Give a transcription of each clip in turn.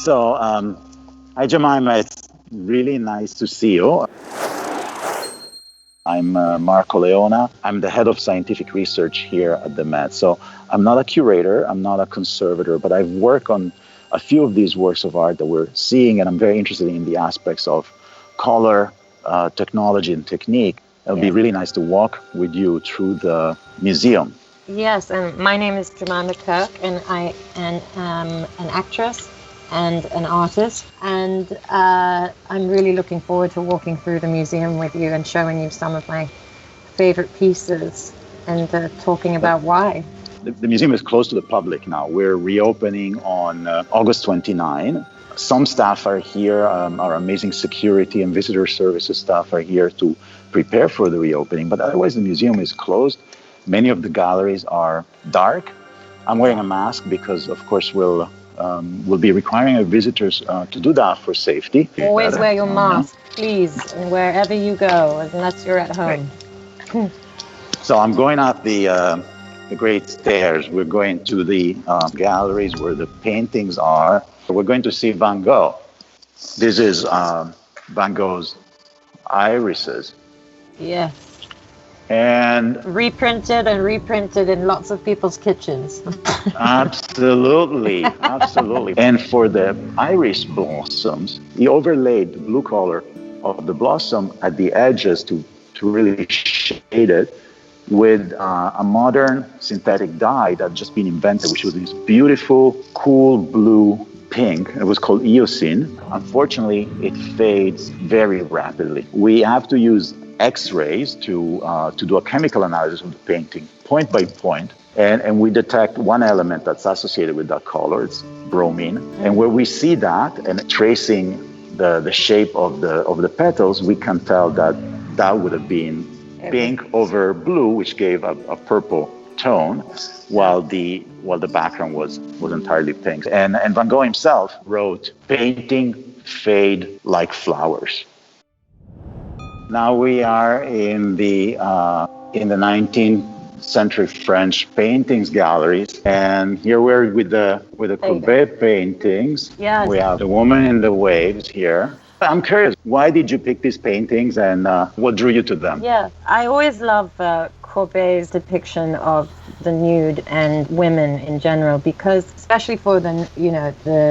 Hi Jemima, it's really nice to see you. I'm Marco Leona. I'm the head of scientific research here at the Met. So I'm not a curator, I'm not a conservator, but I've worked on a few of these works of art that we're seeing, and I'm very interested in the aspects of color, technology, and technique. It'll be really nice to walk with you through the museum. Yes, and my name is Jemima Kirke, and I am an actress and an artist, and I'm really looking forward to walking through the museum with you and showing you some of my favorite pieces and talking about why. The museum is closed to the public now. We're reopening on August 29. Some staff are here, our amazing security and visitor services staff are here to prepare for the reopening, but otherwise the museum is closed. Many of the galleries are dark. I'm wearing a mask because, of course, we'll be requiring our visitors to do that for safety. Always wear your mask, please, and wherever you go, unless you're at home. Right. So I'm going up the great stairs. We're going to the galleries where the paintings are. We're going to see Van Gogh. This is Van Gogh's irises. Yes. And reprinted in lots of people's kitchens. Absolutely. And for the iris blossoms, he overlaid the blue color of the blossom at the edges to really shade it with a modern synthetic dye that just been invented, which was this beautiful, cool blue pink. It was called eosine. Unfortunately, it fades very rapidly. We have to use X-rays to do a chemical analysis of the painting, point by point, and we detect one element that's associated with that color. It's bromine, and where we see that and tracing the shape of the petals, we can tell that would have been pink over blue, which gave a purple tone, while the background was entirely pink. And Van Gogh himself wrote, "Painting fade like flowers." Now we are in the 19th century French paintings galleries, and here we're with the Courbet paintings. Yes. We have the woman in the waves here. I'm curious, why did you pick these paintings, and what drew you to them? Yeah, I always love Courbet's depiction of the nude and women in general, because especially for the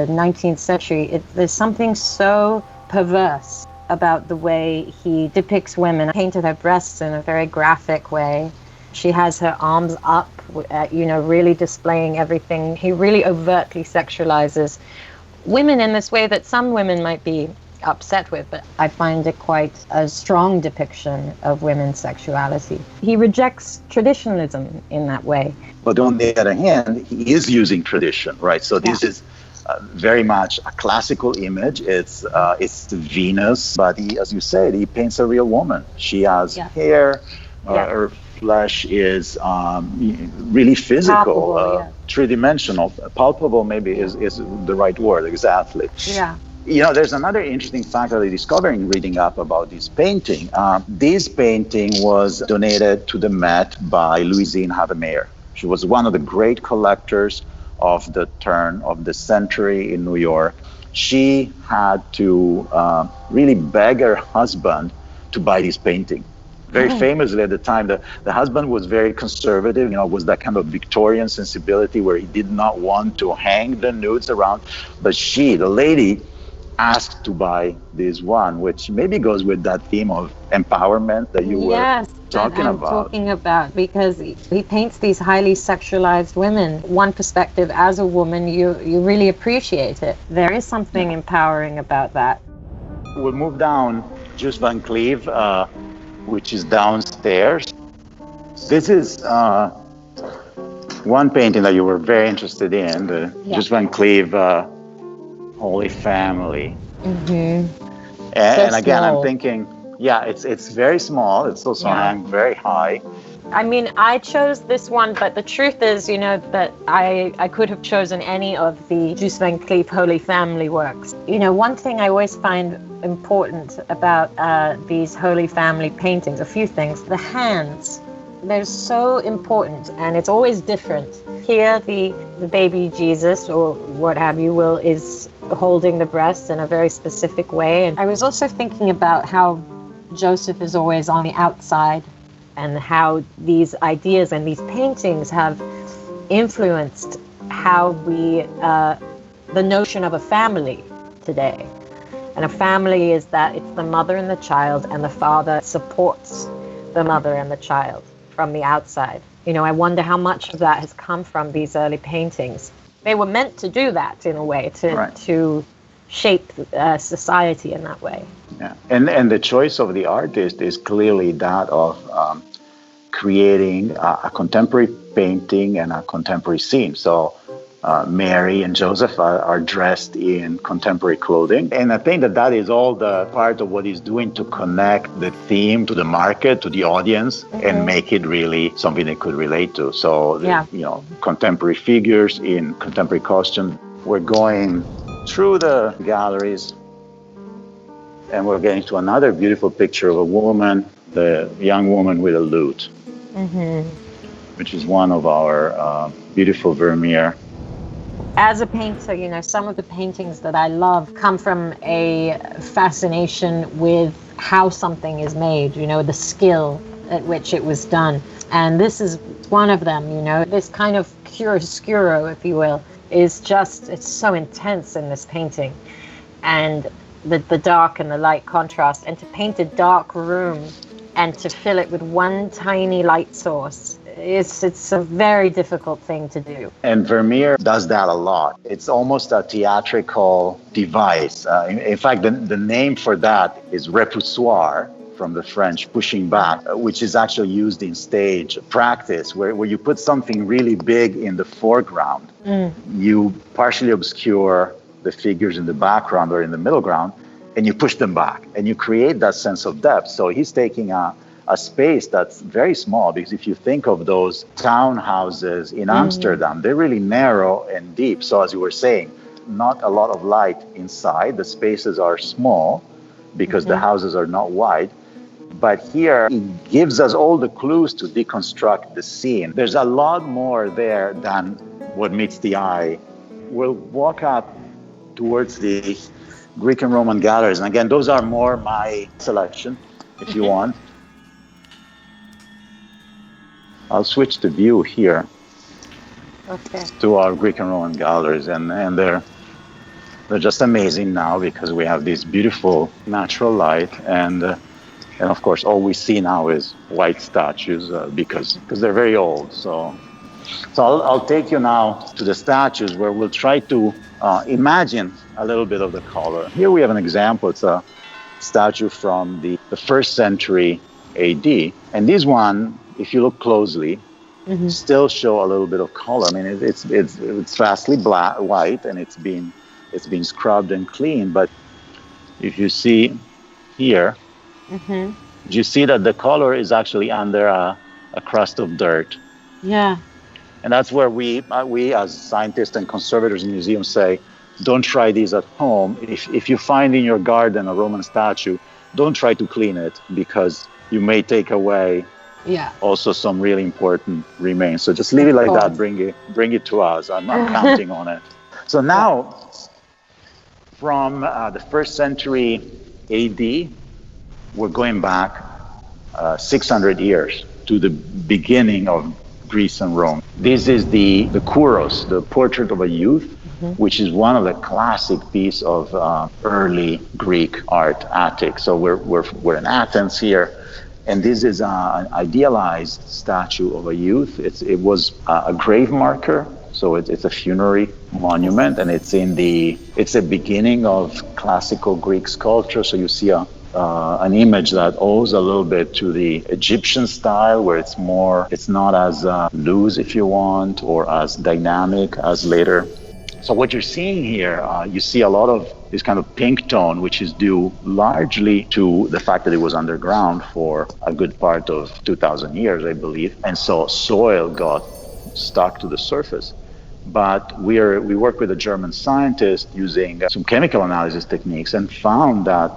19th century, there's something so perverse about the way he depicts women. He painted her breasts in a very graphic way. She has her arms up, really displaying everything. He really overtly sexualizes women in this way that some women might be upset with, but I find it quite a strong depiction of women's sexuality. He rejects traditionalism in that way. But on the other hand, he is using tradition, right? So this is very much a classical image. It's Venus, but as you said, he paints a real woman. She has hair, her flesh is really physical, palpable, three-dimensional. Palpable maybe is the right word, exactly. Yeah. There's another interesting fact that I discovered in reading up about this painting. This painting was donated to the Met by Louisine Vermeer. She was one of the great collectors of the turn of the century in New York. She had to really beg her husband to buy this painting. Very famously at the time, the husband was very conservative, was that kind of Victorian sensibility where he did not want to hang the nudes around. But she, the lady, asked to buy this one, which maybe goes with that theme of empowerment that you were talking about, because he paints these highly sexualized women. One perspective, as a woman, you really appreciate it. There is something empowering about that. We'll move down Just Van Cleve, which is downstairs. This is one painting that you were very interested in, the Just Van Cleve Holy Family. And again, I'm thinking, it's very small. It's also hung very high. I mean, I chose this one, but the truth is, that I could have chosen any of the Just Van Cleve Holy Family works. One thing I always find important about these Holy Family paintings, a few things. The hands they're so important, and it's always different. Here, the baby Jesus or what have you is holding the breast in a very specific way. And I was also thinking about how Joseph is always on the outside, and how these ideas and these paintings have influenced how the notion of a family today. And a family is that it's the mother and the child, and the father supports the mother and the child from the outside. I wonder how much of that has come from these early paintings. They were meant to do that in a way, to shape society in that way. Yeah. And the choice of the artist is clearly that of creating a contemporary painting and a contemporary scene. So Mary and Joseph are dressed in contemporary clothing. And I think that is all the part of what he's doing to connect the theme to the market, to the audience, and make it really something they could relate to. So, contemporary figures in contemporary costume. We're going through the galleries, and we're getting to another beautiful picture of a woman, the young woman with a lute, which is one of our beautiful Vermeer. As a painter, some of the paintings that I love come from a fascination with how something is made, the skill at which it was done. And this is one of them, this kind of chiaroscuro, if you will, is just, it's so intense in this painting. And the dark and the light contrast, and to paint a dark room and to fill it with one tiny light source, it's a very difficult thing to do. And Vermeer does that a lot. It's almost a theatrical device. In fact, the name for that is repoussoir, from the French, pushing back, which is actually used in stage practice, where you put something really big in the foreground. You partially obscure the figures in the background or in the middle ground, and you push them back, and you create that sense of depth. So he's taking a space that's very small, because if you think of those townhouses in Amsterdam, they're really narrow and deep. So as you were saying, not a lot of light inside. The spaces are small because the houses are not wide. But here, it gives us all the clues to deconstruct the scene. There's a lot more there than what meets the eye. We'll walk up towards the Greek and Roman galleries. And again, those are more my selection, if you want. I'll switch the view here to our Greek and Roman galleries, and they're just amazing now, because we have this beautiful natural light, and of course all we see now is white statues because they're very old. So I'll take you now to the statues, where we'll try to imagine a little bit of the color. Here we have an example. It's a statue from the 1st century AD, and this one, if you look closely, still show a little bit of color. I mean, it's vastly white, and it's been scrubbed and cleaned. But if you see here, you see that the color is actually under a crust of dirt. Yeah. And that's where we as scientists and conservators in museums say, don't try these at home. If you find in your garden a Roman statue, don't try to clean it, because you may take away also some really important remains. So just leave it like that. Bring it to us. I'm counting on it. So now, from the 1st century AD, we're going back 600 years to the beginning of Greece and Rome. This is the Kouros, the portrait of a youth, which is one of the classic pieces of early Greek art, Attic. So we're in Athens here, and this is an idealized statue of a youth. It was a grave marker, so it's a funerary monument, and it's the beginning of classical Greek sculpture. So you see an image that owes a little bit to the Egyptian style, where it's not as loose, if you want, or as dynamic as later. So what you're seeing here, you see a lot of this kind of pink tone, which is due largely to the fact that it was underground for a good part of 2,000 years, I believe. And so soil got stuck to the surface. But we work with a German scientist using some chemical analysis techniques, and found that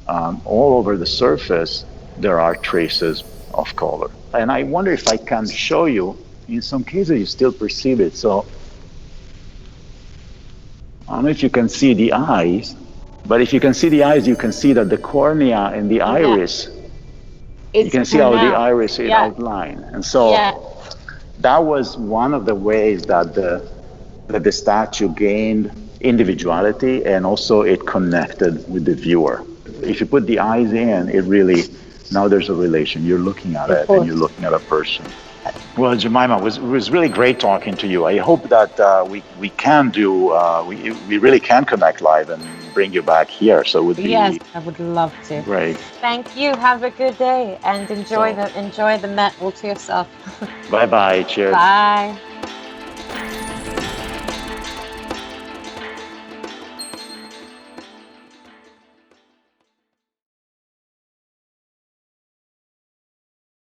all over the surface, there are traces of color. And I wonder if I can show you, in some cases you still perceive it. So I don't know if you can see the eyes, but if you can see the eyes, you can see that the cornea and the iris, you can see how the iris is outlined. And so that was one of the ways that the statue gained individuality, and also it connected with the viewer. If you put the eyes in, it really, now there's a relation. You're looking at it and you're looking at a person. Well, Jemima, it was really great talking to you. I hope that we can do, we really can connect live and bring you back here. So it would be... Yes, I would love to. Great. Thank you. Have a good day and enjoy the Met all to yourself. Bye-bye. Cheers. Bye.